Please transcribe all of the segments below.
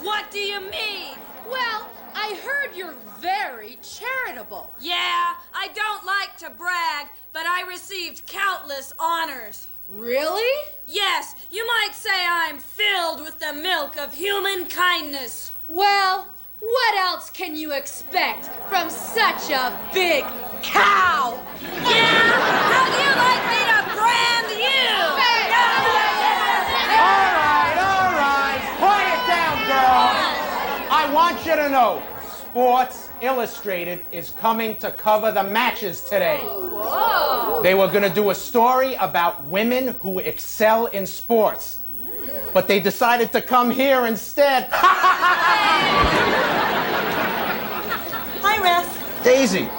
What do you mean? Well, I heard you're very charitable. Yeah, I don't like to brag, but I received countless honors. Really? Yes, you might say I'm filled with the milk of human kindness. Well, what else can you expect from such a big cow? Yeah? How do you like me to brand you? All right. Quiet down, girls. I want you to know, Sports Illustrated is coming to cover the matches today. Whoa. They were going to do a story about women who excel in sports. But they decided to come here instead. Hi, Ref. Daisy,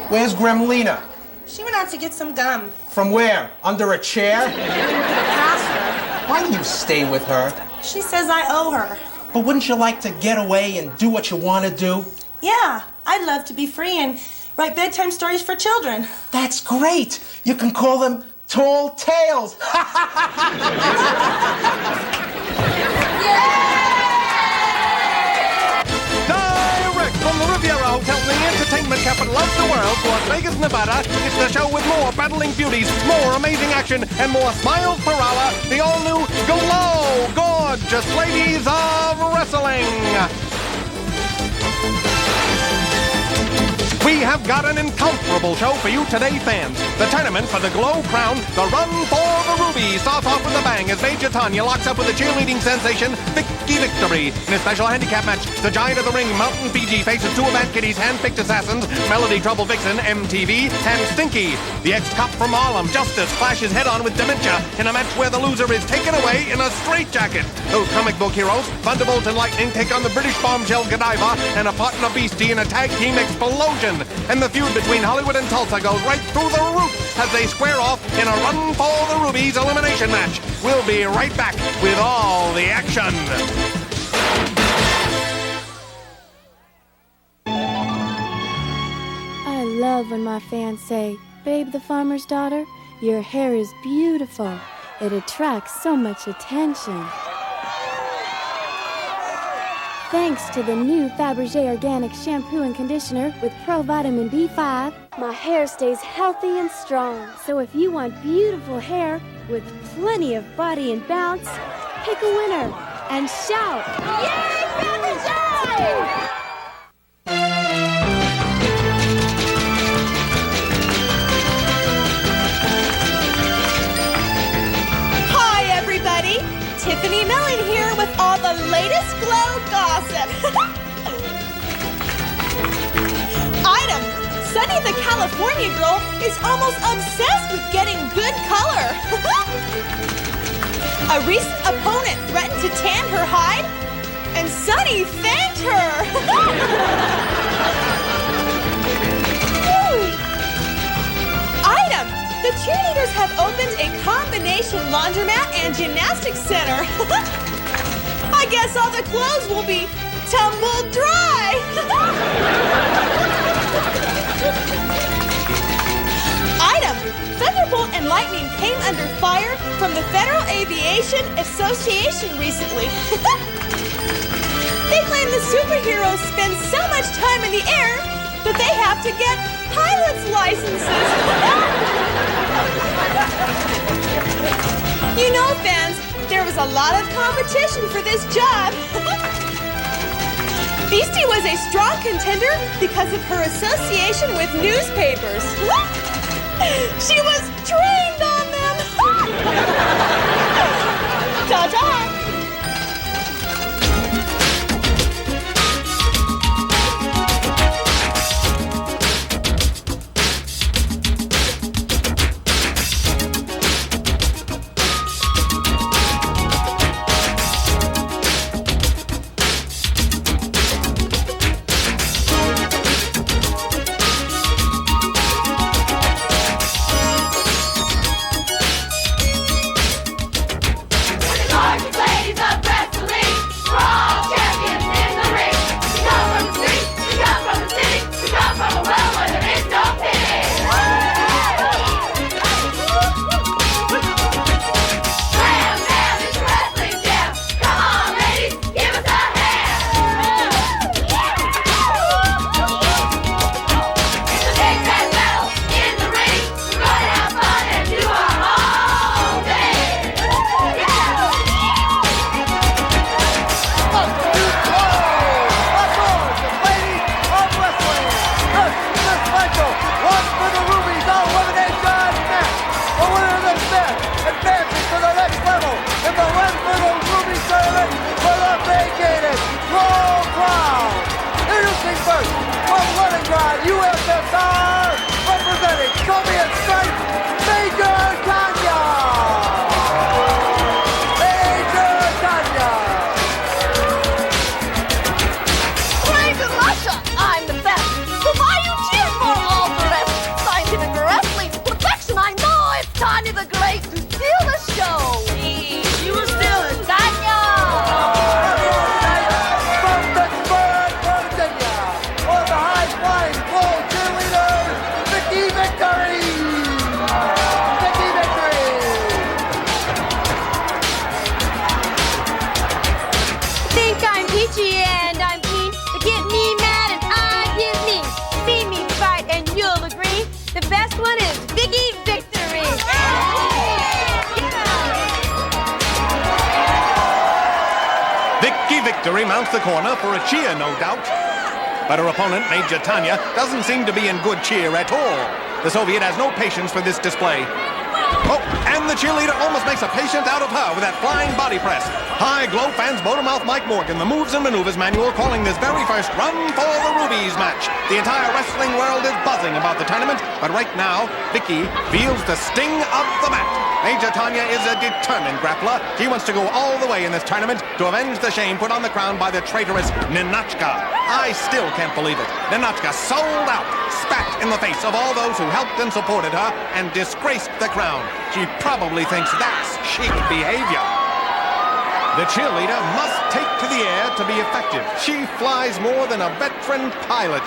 where's Gremlina? She went out to get some gum. From where? Under a chair? Pastor. Why do you stay with her? She says I owe her. But wouldn't you like to get away and do what you want to do? Yeah, I'd love to be free and write bedtime stories for children. That's great. You can call them Tall Tales. Direct from the Riviera Hotel in the entertainment capital of the world, Las Vegas, Nevada, it's the show with more battling beauties, more amazing action, and more smiles per hour. The all-new Glow Gorgeous Ladies of Wrestling. We have got an incomparable show for you today, fans. The tournament for the Glow Crown, the Run for the Rubies, starts off with a bang as Major Tanya locks up with the cheerleading sensation, Vicky Victory. In a special handicap match, the giant of the ring, Mountain Fiji, faces two of Aunt Kitty's hand-picked assassins, Melody Trouble Vixen, MTV, and Stinky. The ex-cop from Harlem, Justice, clashes head-on with Dementia in a match where the loser is taken away in a straitjacket. Those comic book heroes, Thunderbolt and Lightning, take on the British bombshell Godiva and a partner Beastie in a tag-team explosion. And the feud between Hollywood and Tulsa goes right through the roof as they square off in a Run for the Rubies elimination match. We'll be right back with all the action. I love when my fans say, "Babe, the farmer's daughter, your hair is beautiful. It attracts so much attention." Thanks to the new Fabergé Organic Shampoo and Conditioner with Pro-Vitamin B5, my hair stays healthy and strong. So if you want beautiful hair with plenty of body and bounce, pick a winner and shout, "Yay, Fabergé!" Hi, everybody. Tiffany Mellon here with all the latest Glow gossip. Item: Sunny the California girl is almost obsessed with getting good color. A recent opponent threatened to tan her hide, and Sunny thanked her. Item: The cheerleaders have opened a combination laundromat and gymnastics center. I guess all the clothes will be tumbled dry. Item: Thunderbolt and Lightning came under fire from the Federal Aviation Association recently. They claim the superheroes spend so much time in the air that they have to get pilot's licenses. You know, fans, there was a lot of competition for this job. Beastie was a strong contender because of her association with newspapers. She was trained on them. Ta-ta! steal the show. You were stealing. Tanya. On the high-flying glow cheerleaders, Vicky Victory! Vicky Victory! Think I'm peachy and I'm keen, but get me mad and I get mean. See me fight and you'll agree, the best one is Vicky Victory. Vicky Victory mounts the corner for a cheer, no doubt. But her opponent, Major Tanya, doesn't seem to be in good cheer at all. The Soviet has no patience for this display. Oh, and the cheerleader almost makes a patient out of her with that flying body press. Hi, Glow fans, Motormouth Mike Morgan, the Moves and Maneuvers Manual, calling this very first Run for the Rubies match. The entire wrestling world is buzzing about the tournament, but right now, Vicky feels the sting of the mat. Major Tanya is a determined grappler. She wants to go all the way in this tournament to avenge the shame put on the crown by the traitorous Ninotchka. I still can't believe it. Ninotchka sold out, spat in the face of all those who helped and supported her, and disgraced the crown. She probably thinks that's chic behavior. The cheerleader must take to the air to be effective. She flies more than a veteran pilot.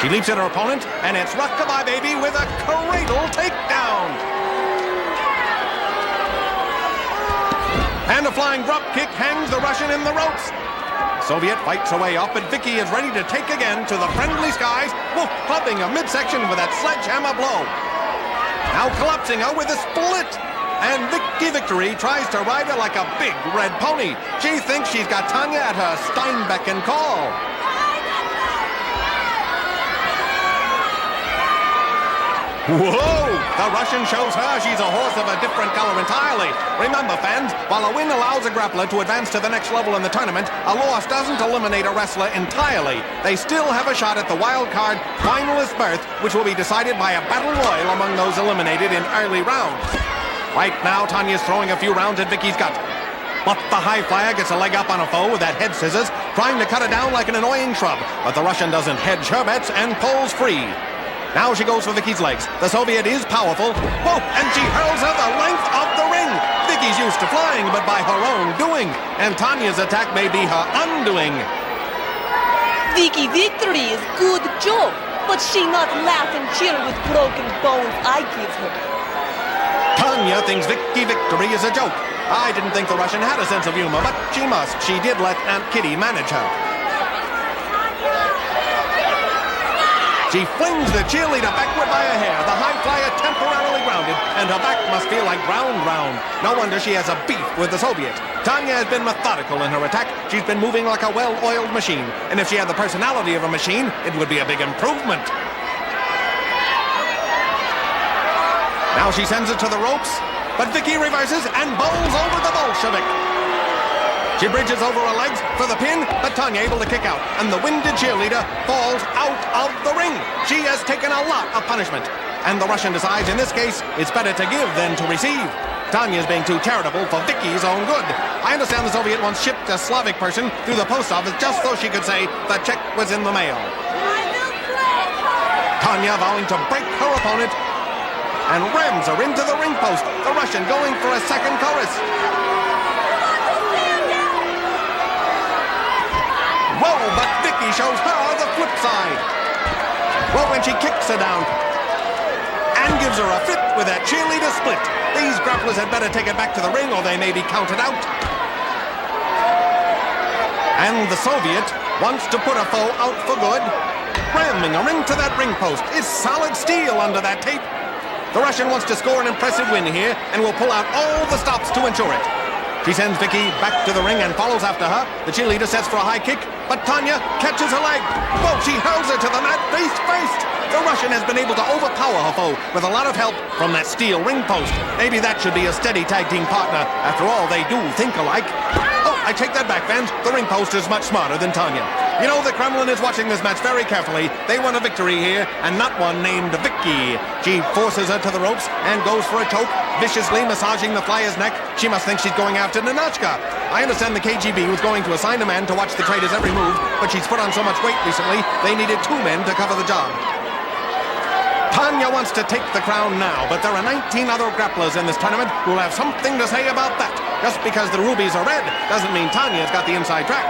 She leaps at her opponent, and it's Rockabye Baby with a cradle takedown. And a flying drop kick hangs the Russian in the ropes. Soviet fights her way up, and Vicky is ready to take again to the friendly skies, clubbing a midsection with that sledgehammer blow. Now collapsing her with a split. And Vicky Victory tries to ride her like a big red pony. She thinks she's got Tanya at her Steinbeck and call. Whoa! The Russian shows her she's a horse of a different color entirely. Remember, fans, while a win allows a grappler to advance to the next level in the tournament, a loss doesn't eliminate a wrestler entirely. They still have a shot at the wild card finalist berth, which will be decided by a battle royal among those eliminated in early rounds. Right now, Tanya's throwing a few rounds at Vicky's gut. But the high flyer gets a leg up on a foe with that head scissors, trying to cut her down like an annoying shrub. But the Russian doesn't hedge her bets and pulls free. Now she goes for Vicky's legs. The Soviet is powerful. Whoa, and she hurls her the length of the ring. Vicky's used to flying, but by her own doing. And Tanya's attack may be her undoing. Vicky Victory is good joke, but she not laugh and cheer with broken bones I give her. Tanya thinks Vicky Victory is a joke. I didn't think the Russian had a sense of humor, but she must. She did let Aunt Kitty manage her. She flings the cheerleader backward by a hair. The high flyer temporarily grounded, and her back must feel like ground. No wonder she has a beef with the Soviet. Tanya has been methodical in her attack. She's been moving like a well-oiled machine. And if she had the personality of a machine, it would be a big improvement. Now she sends it to the ropes, but Vicky reverses and bowls over the Bolshevik. She bridges over her legs for the pin, but Tanya able to kick out, and the winded cheerleader falls out of the ring. She has taken a lot of punishment, and the Russian decides in this case it's better to give than to receive. Tanya's being too charitable for Vicky's own good. I understand the Soviet once shipped a Slavic person through the post office just so she could say the check was in the mail. Tanya vowing to break her opponent and rams her into the ring post. The Russian going for a second chorus. Whoa, but Vicky shows her the flip side. Well, when she kicks her down and gives her a fit with that cheerleader split. These grapplers had better take it back to the ring or they may be counted out. And the Soviet wants to put a foe out for good, ramming her into that ring post. It's solid steel under that tape. The Russian wants to score an impressive win here and will pull out all the stops to ensure it. She sends Vicky back to the ring and follows after her. The cheerleader sets for a high kick, but Tanya catches her leg. Whoa, she hurls her to the mat face first. The Russian has been able to overpower her foe with a lot of help from that steel ring post. Maybe that should be a steady tag team partner. After all, they do think alike. Oh, I take that back, fans. The ring post is much smarter than Tanya. You know, the Kremlin is watching this match very carefully. They want a victory here, and not one named Vicky. She forces her to the ropes and goes for a choke, viciously massaging the flyer's neck. She must think she's going after Ninotchka. I understand the KGB was going to assign a man to watch the traitor's every move, but she's put on so much weight recently, they needed 2 men to cover the job. Tanya wants to take the crown now, but there are 19 other grapplers in this tournament who'll have something to say about that. Just because the rubies are red doesn't mean Tanya's got the inside track.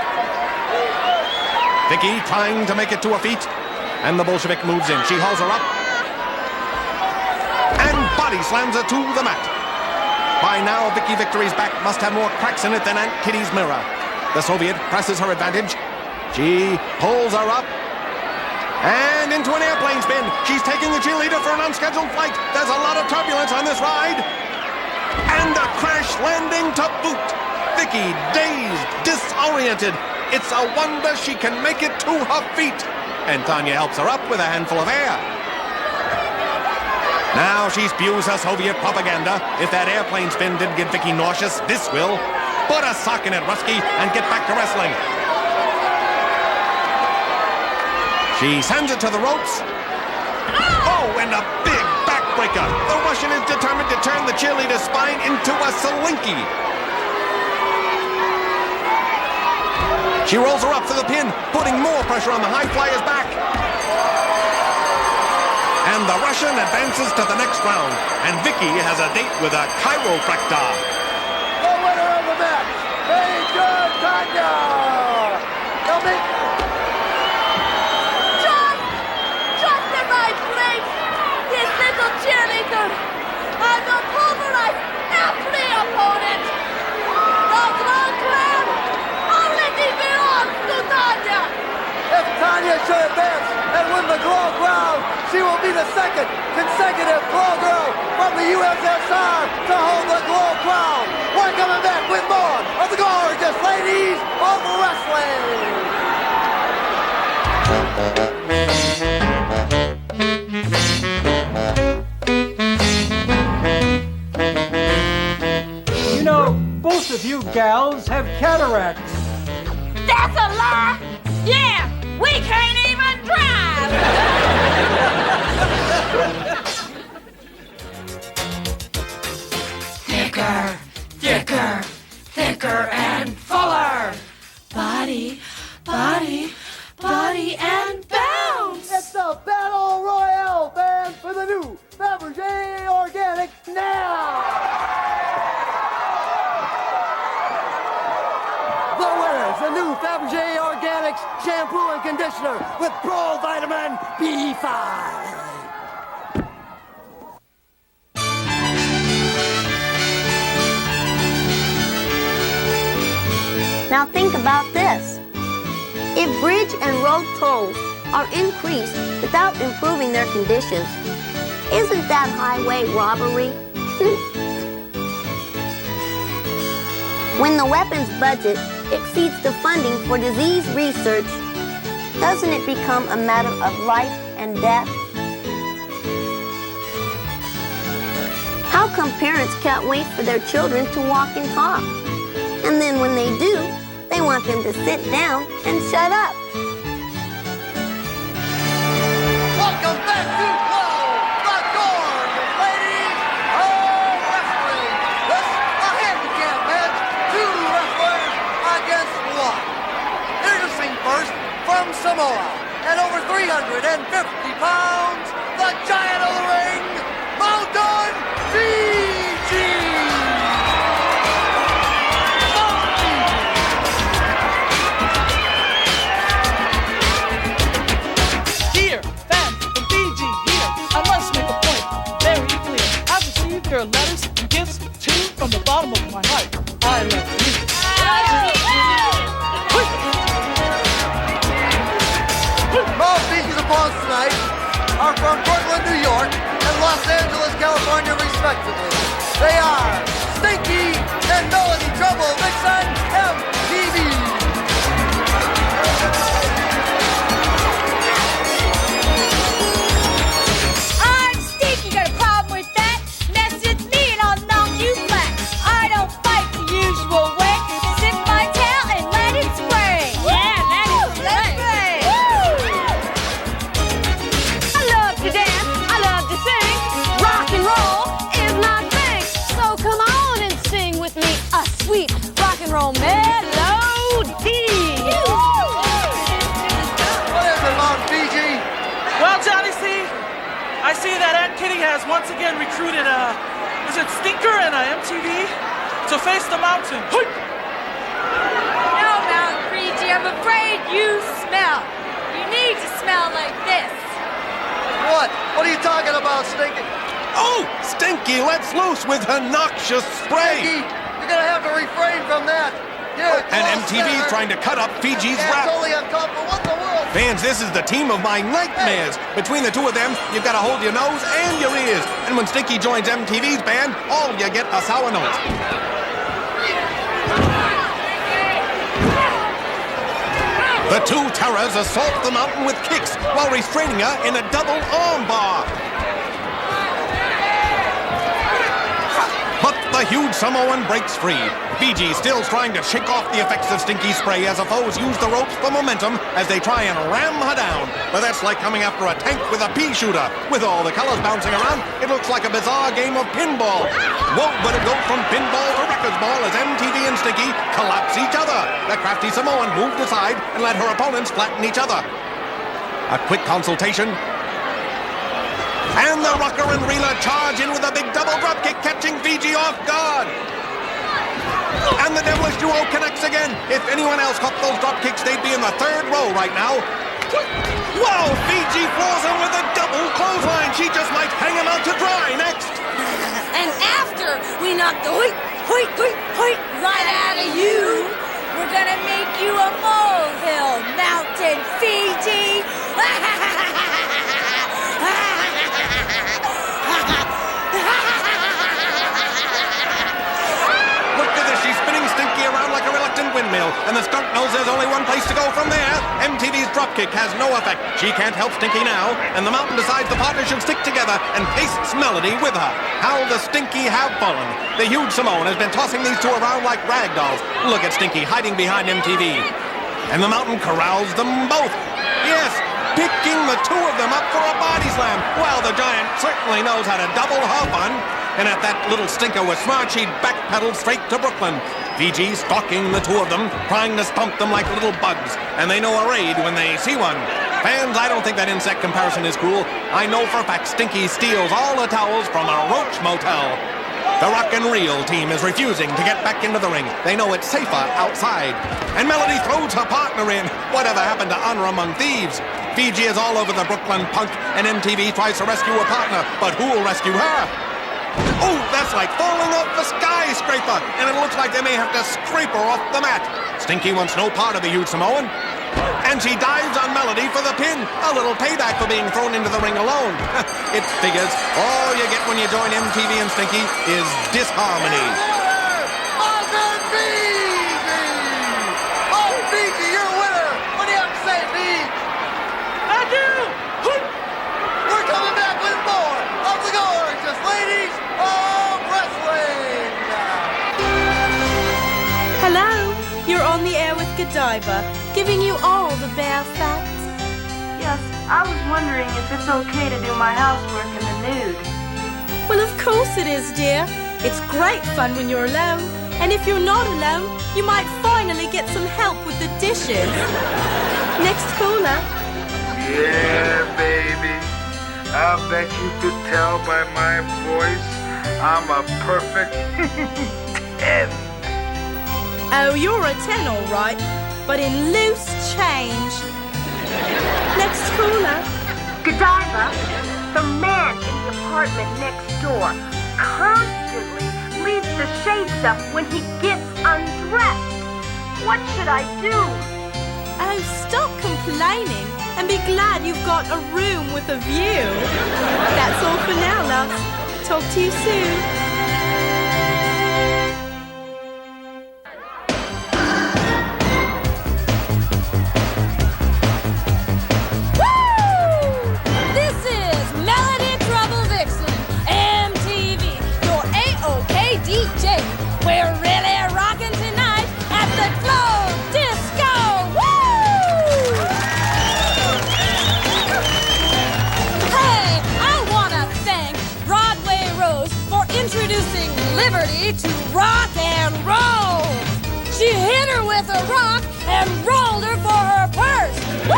Vicky trying to make it to her feet, and the Bolshevik moves in. She hauls her up, and body slams her to the mat. By now, Vicky Victory's back must have more cracks in it than Aunt Kitty's mirror. The Soviet presses her advantage. She pulls her up, and into an airplane spin. She's taking the cheerleader for an unscheduled flight. There's a lot of turbulence on this ride. And a crash landing to boot. Vicky, dazed, disoriented. It's a wonder she can make it to her feet. And Tanya helps her up with a handful of air. Now she spews her Soviet propaganda. If that airplane spin didn't get Vicky nauseous, this will. Put a sock in it, Rusky, and get back to wrestling. She sends it to the ropes. Oh, and a big backbreaker. The Russian is determined to turn the cheerleader's spine into a Stinky. She rolls her up for the pin, putting more pressure on the high flyer's back. And the Russian advances to the next round. And Vicky has a date with a chiropractor. The winner of the match, Major Tanya. Now Just the right place. This little cheerleader. I will pulverize every opponent. The Glow Crown already belongs to Tanya. if Tanya should advance and win the Glow Crown, she will be the second consecutive Glow Girl from the USSR to hold the Glow Crown. We're coming back with more of the gorgeous ladies of wrestling. You know, both of you gals have cataracts. That's a lie! Yeah, we can't even drive! Thicker, thicker, thicker and fuller. Body, body, body and bounce. It's the Battle Royale band for the new Fabergé Organic now. The winners, the new Fabergé Organics shampoo and conditioner with Pro Vitamin B5. Now think about this. If bridge and road tolls are increased without improving their conditions, isn't that highway robbery? When the weapons budget exceeds the funding for disease research, doesn't it become a matter of life and death? How come parents can't wait for their children to walk and talk? And then when they do, they want them to sit down and shut up. Welcome back to Glow, the gorgeous ladies of wrestling. This a handicap match, 2 wrestlers against 1. Introducing first from Samoa, at over 350 pounds, the giant of the ring, Mountain Fiji. Your letters and gifts to from the bottom of my heart. I love you. Most Fiji's opponents tonight are from Brooklyn, New York, and Los Angeles, California, respectively. They are Stinky and Melody Trouble Vixen MTV. I'm Stinky. Got a problem with that? Message me and I'll knock you flat. I don't fight the usual way. Sip my tail and let it spray. Yeah, let it spray. I love to dance. I love to sing. Rock and roll is my thing. So come on and sing. see that Aunt Kitty has once again recruited is it Stinker and MTV to face the mountain. Hey! No, Mountain Fiji, I'm afraid you smell. You need to smell like this. What? What are you talking about, Stinky? Oh, Stinky lets loose with her noxious spray. Stinky, you're gonna have to refrain from that. And MTV's trying to cut up Fiji's rap. Totally uncomfortable. What in the world? Fans, this is the team of my nightmares. Between the two of them, you've got to hold your nose and your ears. And when Stinky joins MTV's band, all you get are sour notes. The two terrors assault the mountain with kicks while restraining her in a double arm bar. But the huge Samoan breaks free. Fiji still's trying to shake off the effects of Stinky's spray as the foes use the ropes for momentum as they try and ram her down. But that's like coming after a tank with a pea shooter. With all the colors bouncing around, it looks like a bizarre game of pinball. Whoa, but it goes from pinball to records ball as MTV and Stinky collapse each other. The crafty Samoan moved aside and let her opponents flatten each other. A quick consultation. And the rocker and reeler charge in with a big double dropkick, catching Fiji off guard. And the devilish duo connects again. If anyone else caught those dropkicks, they'd be in the third row right now. Wow, Fiji floors him with a double clothesline. She just might hang him out to dry next. And after we knock the hoit right out of you, we're gonna make you a molehill, Mountain Fiji. Like a reluctant windmill, and the stunt knows there's only one place to go from there. MTV's dropkick has no effect. She can't help Stinky now, and the mountain decides the partners should stick together and pastes Melody with her. How the Stinky have fallen. The huge Samoan has been tossing these two around like rag dolls. Look at Stinky hiding behind MTV. And the mountain corrals them both. Yes, picking the two of them up for a body slam. Well, the giant certainly knows how to double her fun. And if that little stinker was smart, she'd backpedal straight to Brooklyn. Fiji stalking the two of them, trying to stomp them like little bugs. And they know a raid when they see one. Fans, I don't think that insect comparison is cruel. I know for a fact Stinky steals all the towels from a roach motel. The rock and reel team is refusing to get back into the ring. They know it's safer outside. And Melody throws her partner in. Whatever happened to honor among thieves? Fiji is all over the Brooklyn punk, and MTV tries to rescue a partner, but who'll rescue her? Oh, that's like falling off the skyscraper, and it looks like they may have to scrape her off the mat. Stinky wants no part of the huge Samoan, and she dives on Melody for the pin. A little payback for being thrown into the ring alone. It figures all you get when you join MTV and Stinky is disharmony. Oh, Fiji, you're a winner. What do you have to say, Fiji? I do. We're coming back with more of the gorgeous ladies of wrestling. Hello, you're on the air with Godiva, giving you all the bare facts. Yes, I was wondering if it's okay to do my housework in the nude. Well, of course it is, dear. It's great fun when you're alone. And if you're not alone, you might finally get some help with the dishes. Next caller. Yeah, baby. I bet you could tell by my voice I'm a perfect 10. Oh, you're a 10, all right, but in loose change. Next caller. Godiva, the man in the apartment next door constantly leaves the shades up when he gets undressed. What should I do? Oh, stop complaining and be glad you've got a room with a view. That's all for now, love. Talk to you soon. DJ, we're really rocking tonight at the Globe Disco! Woo! Hey, I want to thank Broadway Rose for introducing Liberty to rock and roll. She hit her with a rock and rolled her for her purse. Woo!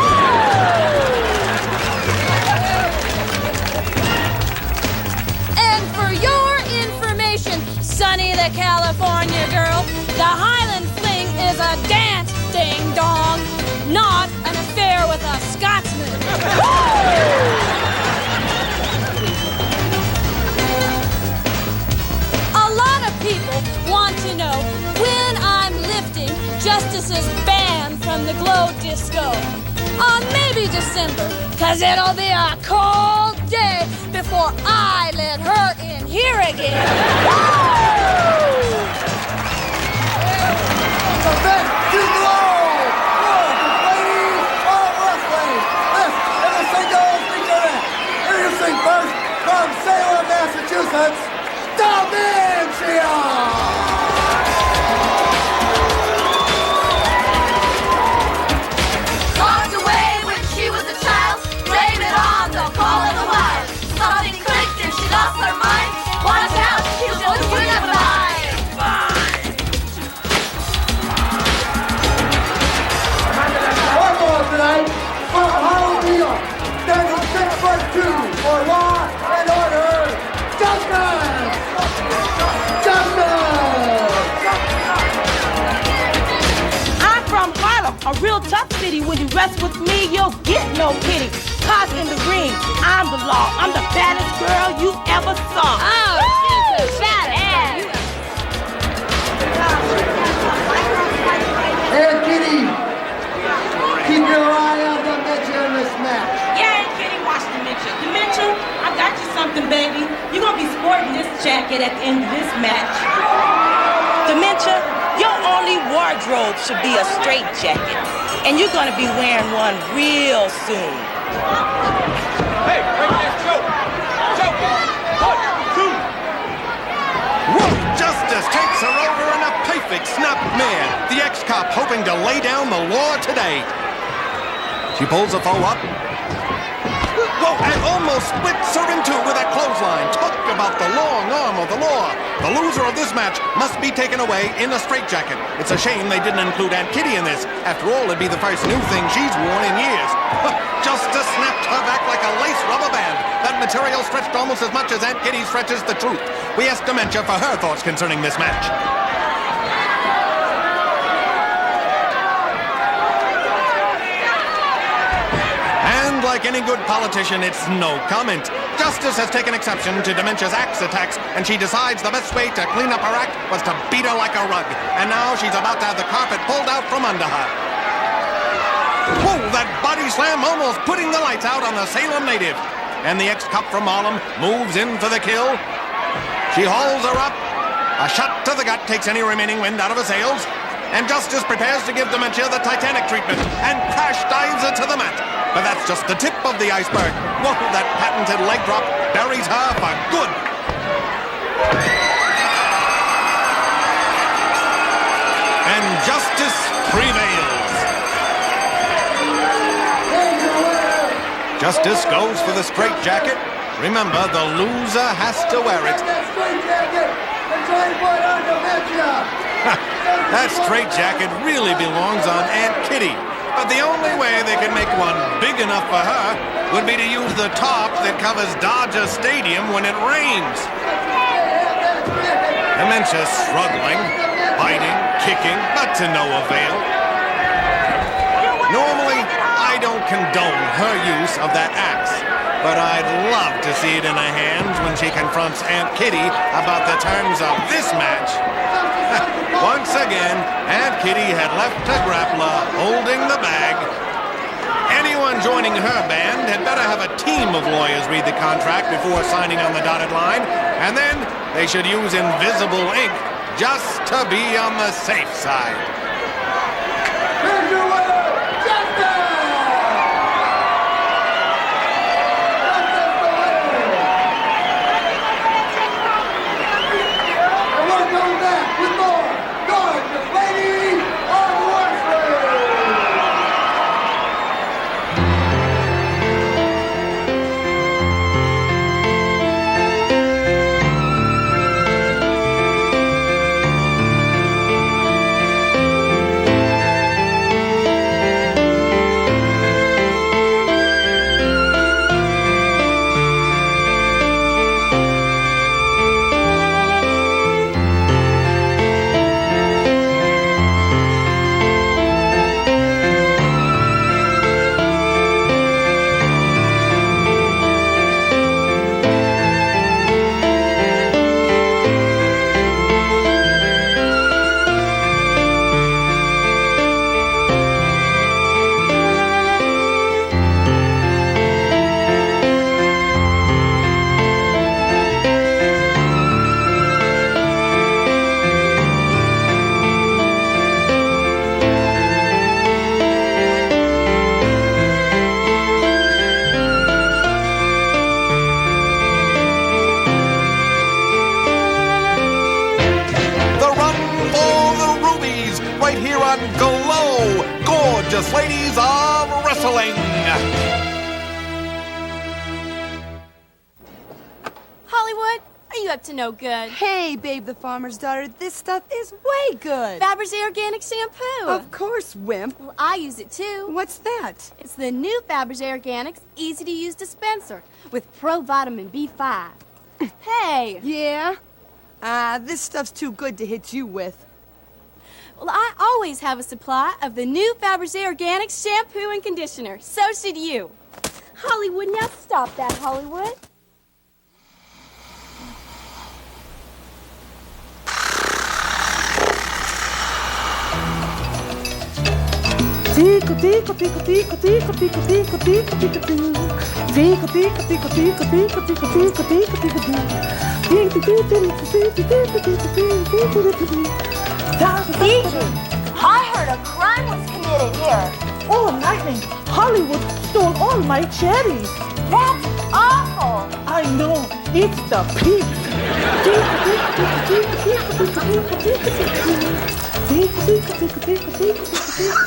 Sunny the California girl. The Highland fling is a dance, ding-dong, not an affair with a Scotsman. A lot of people want to know when I'm lifting Justice's ban from the Glow Disco. Maybe December, 'cause it'll be a cold day before I let her in here again. The best to Glow! Ladies of wrestling! This is a singles featurette. Introducing first from Salem, Massachusetts, Dementia! Call of the wire. Something clicked and she lost her mind. Watch out, she'll just bring up alive. Our goal tonight from Halloween. Standing 6'2" for law and order. Justice! Justice! I'm from Harlem, a real tough city. When you rest with me, you'll get no pity. Cause in the ring, I'm the law. I'm the baddest girl you ever saw. Oh, she's so badass. Hey, Kitty! Keep your eye on Dementia in this match. Yeah, and Kitty, watch Dementia. Dementia, I got you something, baby. You're gonna be sporting this jacket at the end of this match. Dementia, your only wardrobe should be a straight jacket. And you're gonna be wearing one real soon. Hey, bring this choke! Choke! 1, 2! Whoa! Justice takes her over in a perfect snap mare. The ex-cop hoping to lay down the law today. She pulls the foe up. Whoa, and almost splits her in two with a clothesline. Talk about the long arm of the law. The loser of this match must be taken away in a straitjacket. It's a shame they didn't include Aunt Kitty in this. After all, it'd be the first new thing she's worn in years. Justice snapped her back like a lace rubber band. That material stretched almost as much as Aunt Kitty stretches the truth. We asked Dementia for her thoughts concerning this match. And like any good politician, it's no comment. Justice has taken exception to Dementia's axe attacks, and she decides the best way to clean up her act was to beat her like a rug. And now she's about to have the carpet pulled out from under her. Whoa, that body slam almost putting the lights out on the Salem native. And the ex-cop from Harlem moves in for the kill. She hauls her up. A shot to the gut takes any remaining wind out of her sails. And Justice prepares to give Dementia the Titanic treatment and crash dives her to the mat. But that's just the tip of the iceberg. Whoa, that patented leg drop buries her for good. And justice prevails. Justice goes for the straitjacket. Remember, the loser has to wear it. That straitjacket really belongs on Aunt Kitty. But the only way they can make one big enough for her would be to use the top that covers Dodger Stadium when it rains. Dementia's struggling, biting, kicking, but to no avail. Normally, I don't condone her use of that axe, but I'd love to see it in her hands when she confronts Aunt Kitty about the terms of this match. Once again, Aunt Kitty had left her grappler holding the bag. Anyone joining her band had better have a team of lawyers read the contract before signing on the dotted line, and then they should use invisible ink just to be on the safe side. right here on Glow, Gorgeous Ladies of Wrestling. Hollywood, are you up to no good? Hey, Babe the Farmer's Daughter, this stuff is way good. Fabergé Organic Shampoo. Of course, Wimp. Well, I use it too. What's that? It's the new Fabergé Organics easy-to-use dispenser with Pro Vitamin B5. Hey! Yeah? This stuff's too good to hit you with. Well, I always have a supply of the new Fabergé Organics shampoo and conditioner. So should you. Hollywood, now stop that, Hollywood. Tico, tico, tico, tico, tico, tico, tico, tico, tico, tico. Tico, tico, tico, tico, tico, tico, tico, tico, tico, tico. Fiji, I heard a crime was committed here. Oh, Lightning! Hollywood stole all my cherries. That's awful. I know, it's the peeps. Tico, tico, tico, tico, tico, tico, tico, tico, tico. Tico, tico, tico, tico, tico, tico, tico.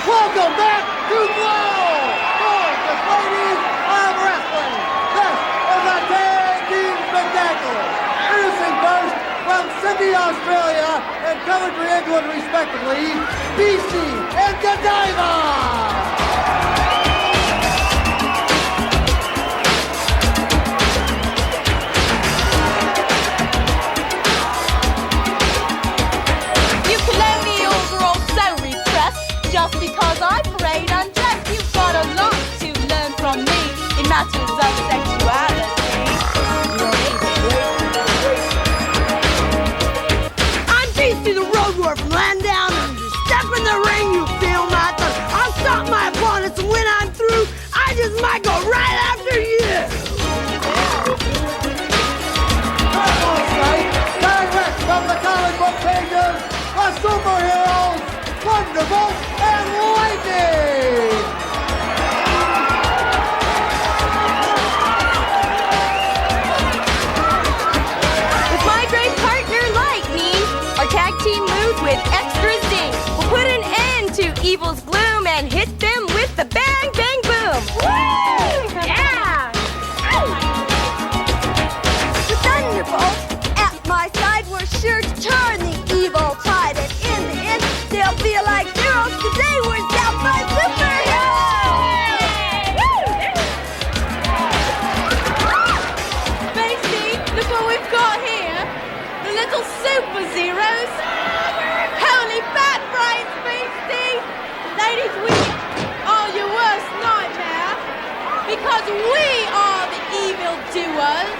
Welcome back to Glow! Gorgeous Ladies of Wrestling! This is a tag team spectacular! Introducing first, from Sydney, Australia, and Coventry, England, respectively, Beastie and Godiva! Just because I parade undressed, you've got a lot to learn from me in matters of sexuality. I'm Beastie the Road Warrior from land down under. Step in the ring, you feel my thirst. I'll stop my opponents, and when I'm through, I just might go right after you. Direct from the comic book pages, the superheroes, Thunderbolt and Lightning! With my great partner, Lightning, our tag team moves with extra zing. We'll put an end to evil's gloom and hit them with the bang, bang, boom. Woo! Yeah! The Thunderbolt at my side, we're sure to turn the evil tide, and in the end, they'll feel like heroes because they were down by superheroes! Beastie, look what we've got here. The little super zeros. Holy fat brains, Beastie! Ladies, we are your worst nightmare because we are the evil doers.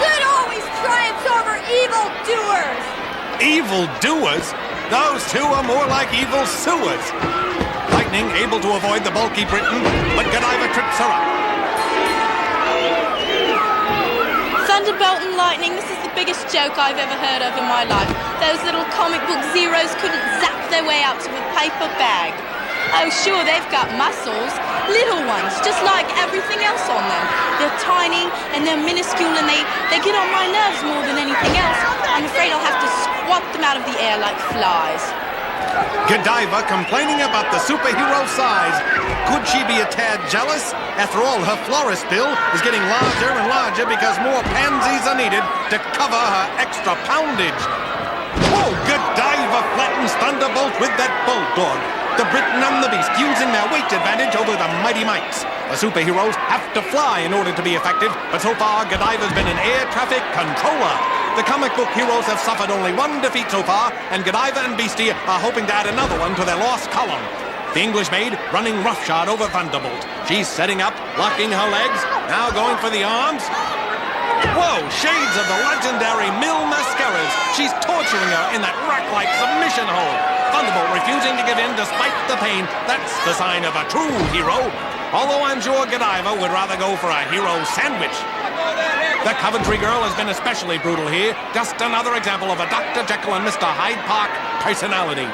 Good always triumphs over evil doers! Evil doers? Those two are more like evil sewers. Lightning able to avoid the bulky Briton, but Godiva trips her up. Thunderbolt and Lightning, this is the biggest joke I've ever heard of in my life. Those little comic book zeros couldn't zap their way out of a paper bag. Oh, sure, they've got muscles. Little ones, just like everything else on them. They're tiny and they're minuscule and they get on my nerves more than anything else. I'm afraid I'll have to squat them out of the air like flies. Godiva complaining about the superhero size. Could she be a tad jealous? After all, her florist bill is getting larger and larger because more pansies are needed to cover her extra poundage. Oh, Godiva flattens Thunderbolt with that bulldog. The Briton and the Beast using their weight advantage over the mighty mites. The superheroes have to fly in order to be effective, but so far Godiva's been an air traffic controller. The comic book heroes have suffered only one defeat so far, and Godiva and Beastie are hoping to add another one to their lost column. The English maid running roughshod over Thunderbolt. She's setting up, locking her legs, now going for the arms. Whoa, shades of the legendary Mill Mascaras. She's torturing her in that rack-like submission hold. Thunderbolt refusing to give in despite the pain. That's the sign of a true hero. Although I'm sure Godiva would rather go for a hero sandwich. The Coventry girl has been especially brutal here. Just another example of a Dr. Jekyll and Mr. Hyde Park personality.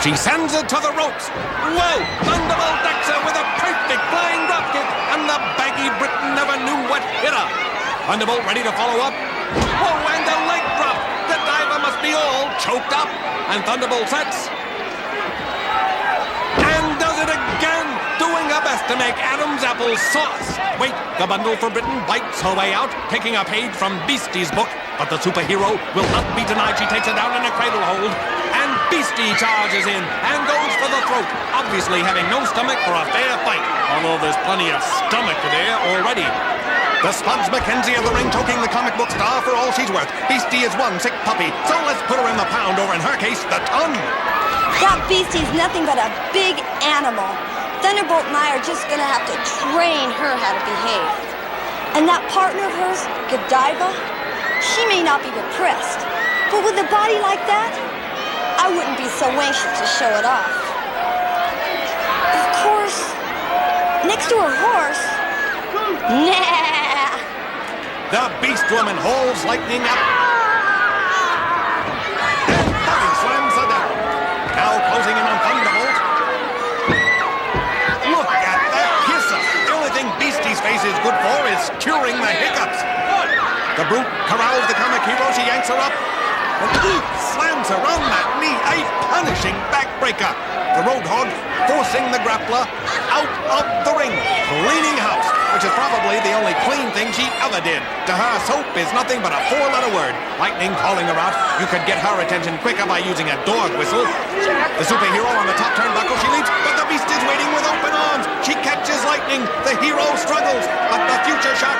She sends it to the ropes. Whoa! Thunderbolt decks her with a perfect flying dropkick, and the baggy Briton never knew what hit her. Thunderbolt ready to follow up. Whoa, and a leg drop. Godiva must be all choked up. And Thunderbolt sets. And does it again, doing her best to make Adam's apple sauce. Wait, the bundle for Britain bites her way out, taking a page from Beastie's book. But the superhero will not be denied. She takes it down in a cradle hold. And Beastie charges in and goes for the throat, obviously having no stomach for a fair fight, although there's plenty of stomach there already. The Spuds Mackenzie of the ring choking the comic book star for all she's worth. Beastie is one sick puppy, so let's put her in the pound, or in her case, the ton. That Beastie's nothing but a big animal. Thunderbolt and I are just gonna have to train her how to behave. And that partner of hers, Godiva, she may not be repressed, but with a body like that, I wouldn't be so anxious to show it off. Of course, next to her horse, nah. The Beast Woman hauls Lightning up. And body slams her down. Now closing in on Thunderbolt. Look at that kisser. The only thing Beastie's face is good for is curing the hiccups. The brute corrals the comic hero. She yanks her up. And slams her on that knee, a punishing backbreaker. The Roadhog forcing the grappler out of the ring, cleaning house, which is probably the only clean thing she ever did. To her, soap is nothing but a four-letter word. Lightning calling her out. You could get her attention quicker by using a dog whistle. The superhero on the top turnbuckle, she leaps, but the Beast is waiting with open arms. She catches Lightning. The hero struggles, but the future shock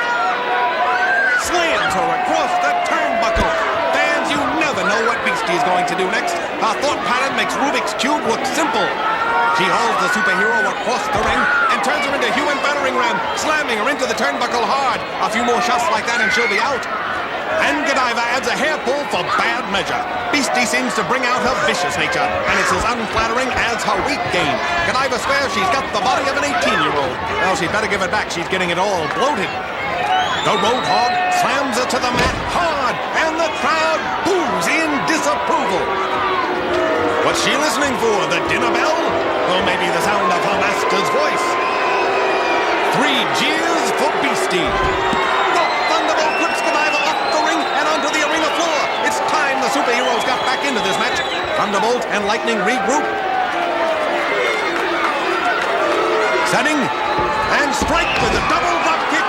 slams her across the turnbuckle. Fans, you never know what Beastie is going to do next. Her thought pattern makes Rubik's Cube look simple. She hauls the superhero across the ring and turns her into a human battering ram, slamming her into the turnbuckle hard. A few more shots like that and she'll be out. And Godiva adds a hair pull for bad measure. Beastie seems to bring out her vicious nature, and it's as unflattering as her weight gain. Godiva swears she's got the body of an 18-year-old. Well, she'd better give it back. She's getting it all bloated. The Roadhog slams her to the mat hard, and the crowd boos in disapproval. What's she listening for? The dinner bell? Or maybe the sound of her master's voice? 3 jeers for Beastie. The Thunderbolt grips Godiva off the ring and onto the arena floor. It's time the superheroes got back into this match. Thunderbolt and Lightning regroup. Setting and strike with a double drop kick.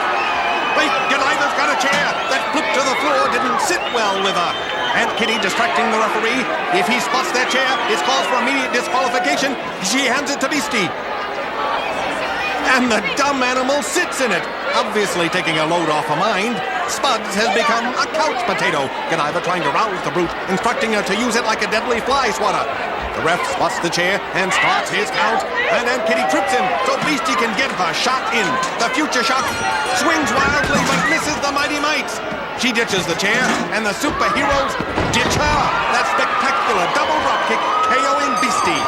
Wait, Godiva's got a chair. That flip to the floor didn't sit well with her. Aunt Kitty distracting the referee. If he spots that chair, it's cause for immediate disqualification. She hands it to Beastie. And the dumb animal sits in it, obviously taking a load off her mind. Spuds has become a couch potato. Godiva trying to rouse the brute, instructing her to use it like a deadly fly swatter. The ref spots the chair and starts his count, and Aunt Kitty trips him so Beastie can get her shot in. The future shot swings wildly but misses the mighty mites. She ditches the chair, and the superheroes ditch her. That spectacular double drop kick KOing Beastie.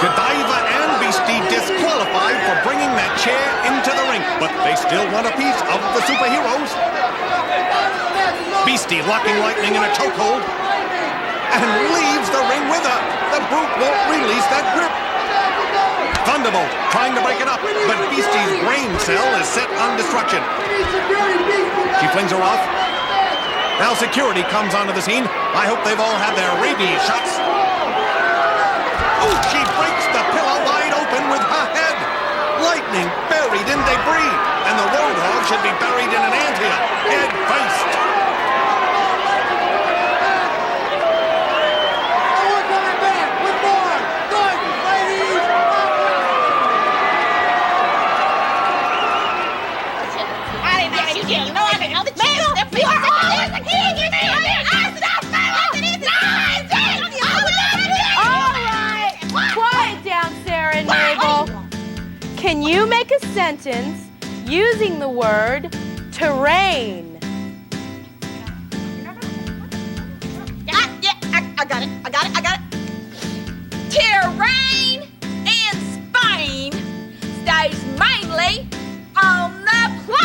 Godiva and Beastie disqualified for bringing that chair into the ring, but they still want a piece of the superheroes. Beastie locking Lightning in a chokehold and leaves the ring with her. The brute won't release that grip. Thunderbolt trying to break it up, but Beastie's brain cell is set on destruction. She flings her off. Now security comes onto the scene. I hope they've all had their rabies shots. Oh, she breaks the pillow wide open with her head. Lightning buried in debris, and the Roadhog should be buried in an anthill, head first. Can you make a sentence using the word terrain? I got it. Terrain in Spain stays mainly on the plain.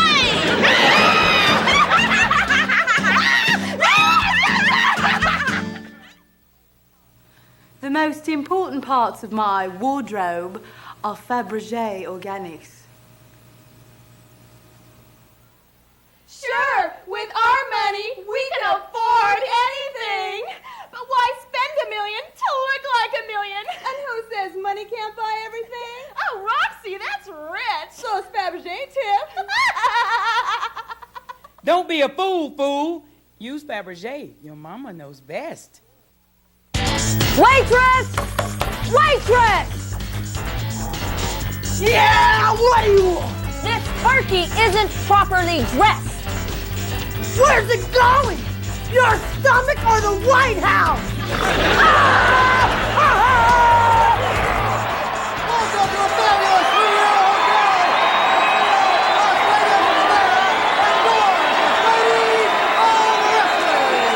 most important parts of my wardrobe are Fabergé Organics. Sure, with our money, we can afford anything. But why spend $1 million to look like $1 million? And who says money can't buy everything? Oh, Roxy, that's rich. So is Fabergé, too. Don't be a fool. Use Fabergé. Your mama knows best. Waitress! Waitress! Yeah, what do you want? This turkey isn't properly dressed. Where's it going? Your stomach or the White House? Welcome to a fabulous video, ladies of wrestling.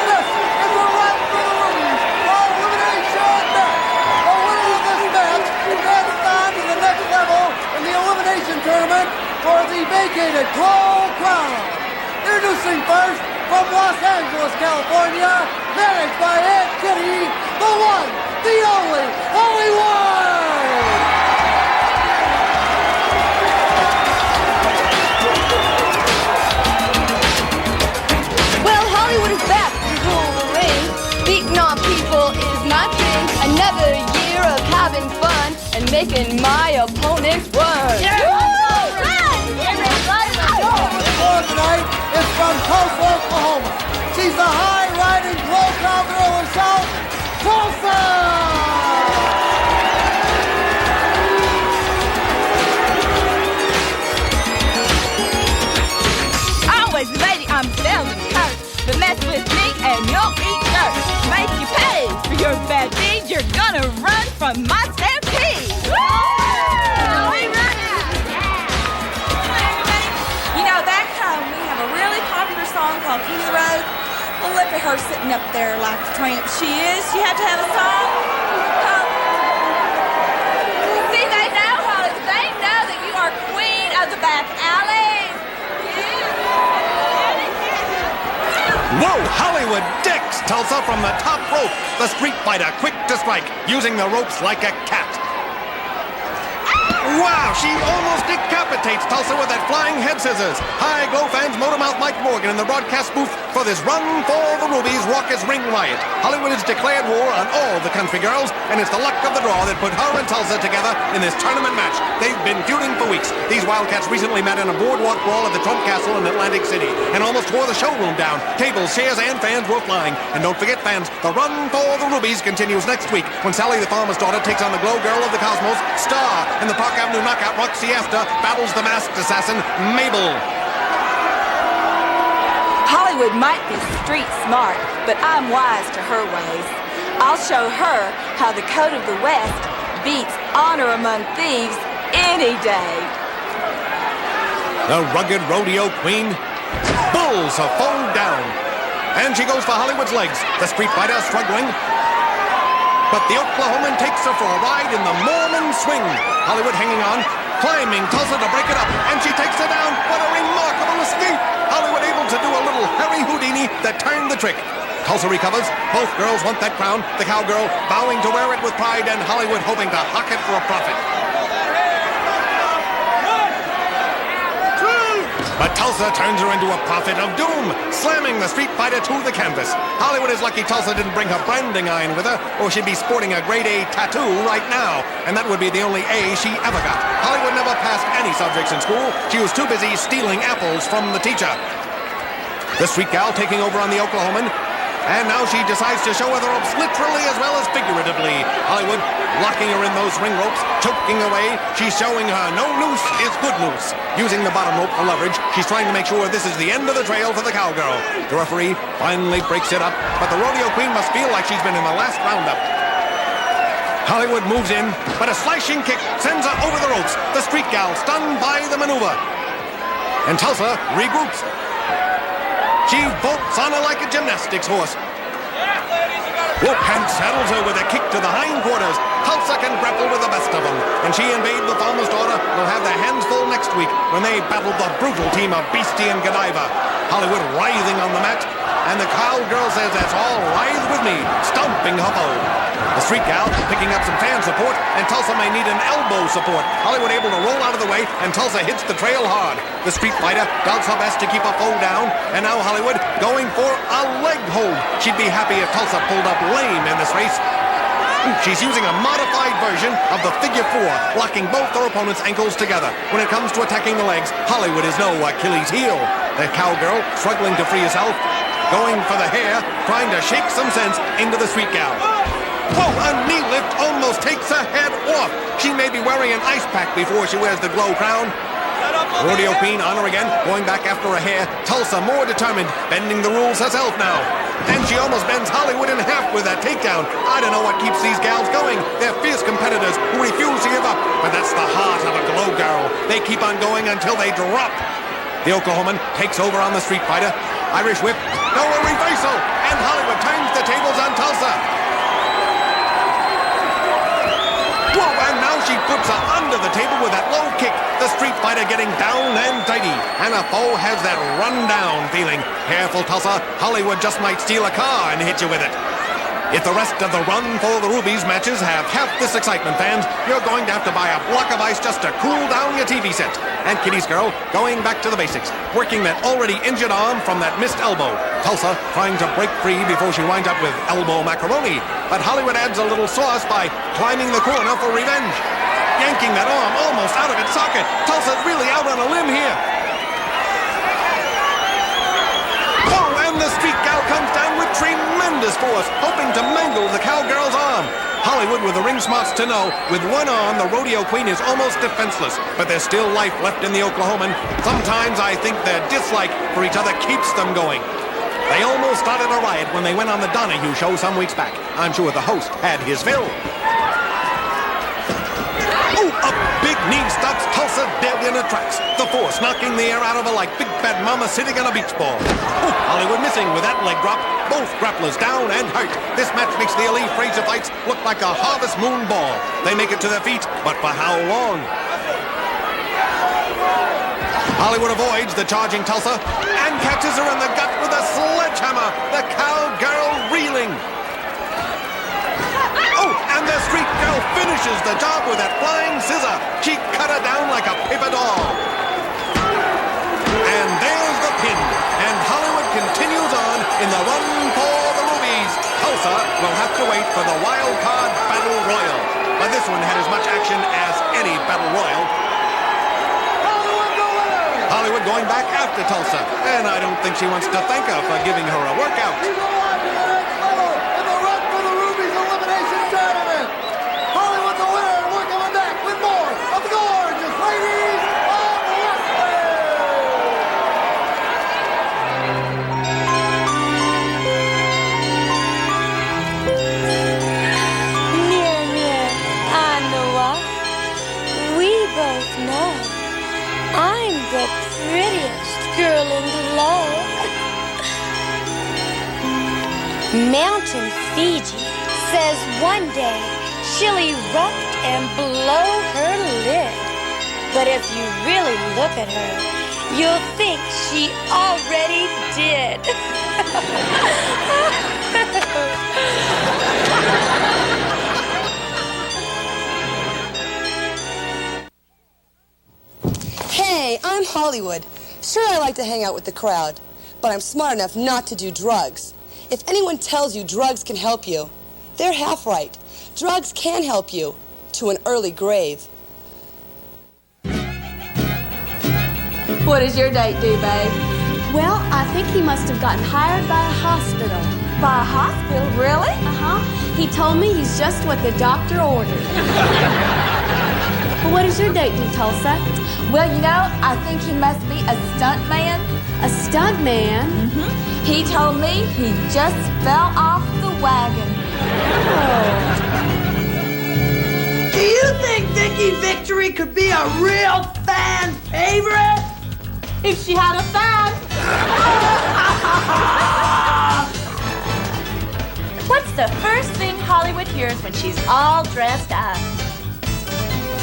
This is a run for the Rubies. All elimination match. The winner of this match advances on to the next level in the elimination tournament for the vacated Glow Crown. Introducing first, from Los Angeles, California, managed by Aunt Kitty, the one, the only, Hollywood! Well, Hollywood is back to rule the ring. Beating on people is my thing. Another year of having fun and making my opponents run. Tonight is from Tulsa, Oklahoma. She's the high-riding glow cowgirl herself, Tulsa! Always lady, I'm Zelda, but mess with me and you'll eat dirt. Make you pay for your bad deeds. You're gonna run from my stampede. Song called King of the Road. Well, look at her sitting up there like the tramp she is. She had to have a song. See, they know, Holly. They know that you are queen of the back alleys. Whoa! Hollywood decks Tulsa from the top rope. The street fighter quick to strike, using the ropes like a cat. Wow, she almost decapitates Tulsa with that flying head scissors. High Glow fans motormouth Mike Morgan in the broadcast booth for this Run for the Rubies raucous ring riot. Hollywood has declared war on all the country girls, and it's the luck of the draw that put her and Tulsa together in this tournament match. They've been feuding for weeks. These Wildcats recently met in a boardwalk brawl at the Trump Castle in Atlantic City and almost tore the showroom down. Tables, chairs, and fans were flying. And don't forget, fans, the Run for the Rubies continues next week when Sally the Farmer's Daughter takes on the Glow Girl of the Cosmos, Star, in the Park Avenue Knockout. Roxy after battles the masked assassin, Mabel. Hollywood might be street smart, but I'm wise to her ways. I'll show her how the code of the West beats honor among thieves any day. The rugged rodeo queen pulls her foe down. And she goes for Hollywood's legs. The street fighter struggling. But the Oklahoman takes her for a ride in the Mormon swing. Hollywood hanging on, climbing Tulsa to break it up, and she takes her down. What a remarkable escape! Hollywood able to do a little Harry Houdini that turned the trick. Tulsa recovers. Both girls want that crown. The cowgirl vowing to wear it with pride, and Hollywood hoping to hock it for a profit. But Tulsa turns her into a prophet of doom, slamming the street fighter to the canvas. Hollywood is lucky Tulsa didn't bring her branding iron with her, or she'd be sporting a grade A tattoo right now. And that would be the only A she ever got. Hollywood never passed any subjects in school. She was too busy stealing apples from the teacher. The street gal taking over on the Oklahoman. And now she decides to show her the ropes literally as well as figuratively. Hollywood locking her in those ring ropes, choking away. She's showing her no noose is good noose. Using the bottom rope for leverage, she's trying to make sure this is the end of the trail for the cowgirl. The referee finally breaks it up, but the rodeo queen must feel like she's been in the last roundup. Hollywood moves in, but a slashing kick sends her over the ropes. The street gal stunned by the maneuver. And Tulsa regroups. She bolts on her like a gymnastics horse. Whoop and saddles her with a kick to the hindquarters. Tulsa can grapple with the best of them. And she and Babe, the farmer's daughter, will have their hands full next week when they battle the brutal team of Beastie and Godiva. Hollywood writhing on the mat. And the cowgirl says that's all right with me, stomping her foe. The street gal picking up some fan support, and Tulsa may need an elbow support. Hollywood able to roll out of the way, and Tulsa hits the trail hard. The street fighter does her best to keep a foe down, and now Hollywood going for a leg hold. She'd be happy if Tulsa pulled up lame in this race. She's using a modified version of the figure four, locking both her opponent's ankles together. When it comes to attacking the legs, Hollywood is no Achilles heel. The cowgirl struggling to free herself, going for the hair, trying to shake some sense into the street gal. Whoa, a knee lift almost takes her head off. She may be wearing an ice pack before she wears the glow crown. Rodeo queen on her again, going back after her hair. Tulsa more determined, bending the rules herself now. And she almost bends Hollywood in half with that takedown. I don't know what keeps these gals going. They're fierce competitors who refuse to give up. But that's the heart of a glow girl. They keep on going until they drop. The Oklahoman takes over on the street fighter. Irish whip, no, a reversal. And Hollywood turns the tables on Tulsa. Whoa, and now she puts her under the table with that low kick. The street fighter getting down and dirty. And a foe has that run-down feeling. Careful, Tulsa. Hollywood just might steal a car and hit you with it. If the rest of the Run for the Rubies matches have half this excitement, fans, you're going to have to buy a block of ice just to cool down your TV set. And Kitty's girl going back to the basics, working that already injured arm from that missed elbow. Tulsa trying to break free before she winds up with elbow macaroni. But Hollywood adds a little sauce by climbing the corner for revenge. Yanking that arm almost out of its socket. Tulsa's really out on a limb here. Oh, and the street gal comes down with tremendous force, hoping to mangle the cowgirl's arm. Hollywood with the ring smarts to know, with one arm, the rodeo queen is almost defenseless, but there's still life left in the Oklahoman. Sometimes I think their dislike for each other keeps them going. They almost started a riot when they went on the Donahue show some weeks back. I'm sure the host had his fill. Oh, a big knee stops Tulsa dead in her tracks. The force knocking the air out of her like Big Fat Mama sitting on a beach ball. Oh, Hollywood missing with that leg drop. Both grapplers down and hurt. This match makes the elite Fraser fights look like a Harvest Moon ball. They make it to their feet, but for how long? Hollywood avoids the charging Tulsa and catches her in the gut with a sledgehammer. The cowgirl reeling. Oh, and the street girl finishes the job with that flying scissor. She cut her down like a paper doll. And there's the pin. And Hollywood continues on in the Run for the Rubies. Tulsa will have to wait for the wild card battle royal. But this one had as much action as any battle royal. Hollywood going back after Tulsa. And I don't think she wants to thank her for giving her a workout. The prettiest girl in glow. Mountain Fiji says one day she'll erupt and blow her lid. But if you really look at her, you'll think she already did. Hey, I'm Hollywood. Sure, I like to hang out with the crowd, but I'm smart enough not to do drugs. If anyone tells you drugs can help you, they're half right. Drugs can help you to an early grave. What does your date do, babe? Well, I think he must have gotten hired by a hospital. By a hospital? Really? Uh-huh. He told me he's just what the doctor ordered. Well, what does your date do, Tulsa? Well, you know, I think he must be a stunt man. A stunt man? Mm-hmm. He told me he just fell off the wagon. Oh. Do you think Vicky Victory could be a real fan favorite? If she had a fan. What's the first thing Hollywood hears when she's all dressed up?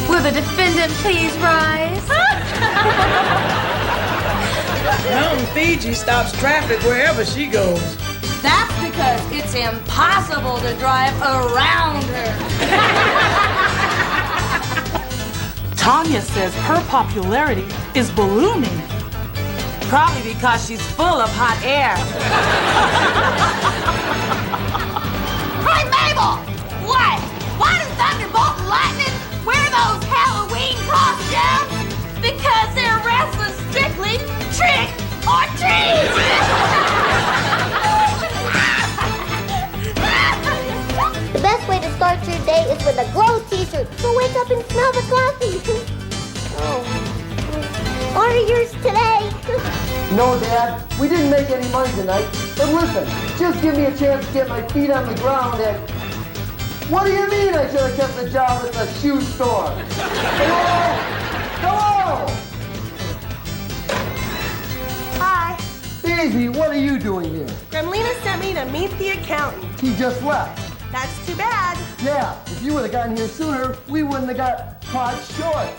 Will the defendant please rise? Mountain Fiji stops traffic wherever she goes. That's because it's impossible to drive around her. Tanya says her popularity is ballooning. Probably because she's full of hot air. Hey, Mabel! What? Why does Thunderbolt and Lightning wear those Halloween costumes? Because they're restless strictly trick or treat! The best way to start your day is with a glow t-shirt. So wake up and smell the coffee. Oh. Order yours today. No, Dad, we didn't make any money tonight. But listen, just give me a chance to get my feet on the ground and... What do you mean I should have kept the job at the shoe store? Hello? Hello? Hi. Daisy, what are you doing here? Gremlina sent me to meet the accountant. He just left. That's too bad. Yeah, if you would have gotten here sooner, we wouldn't have got caught short.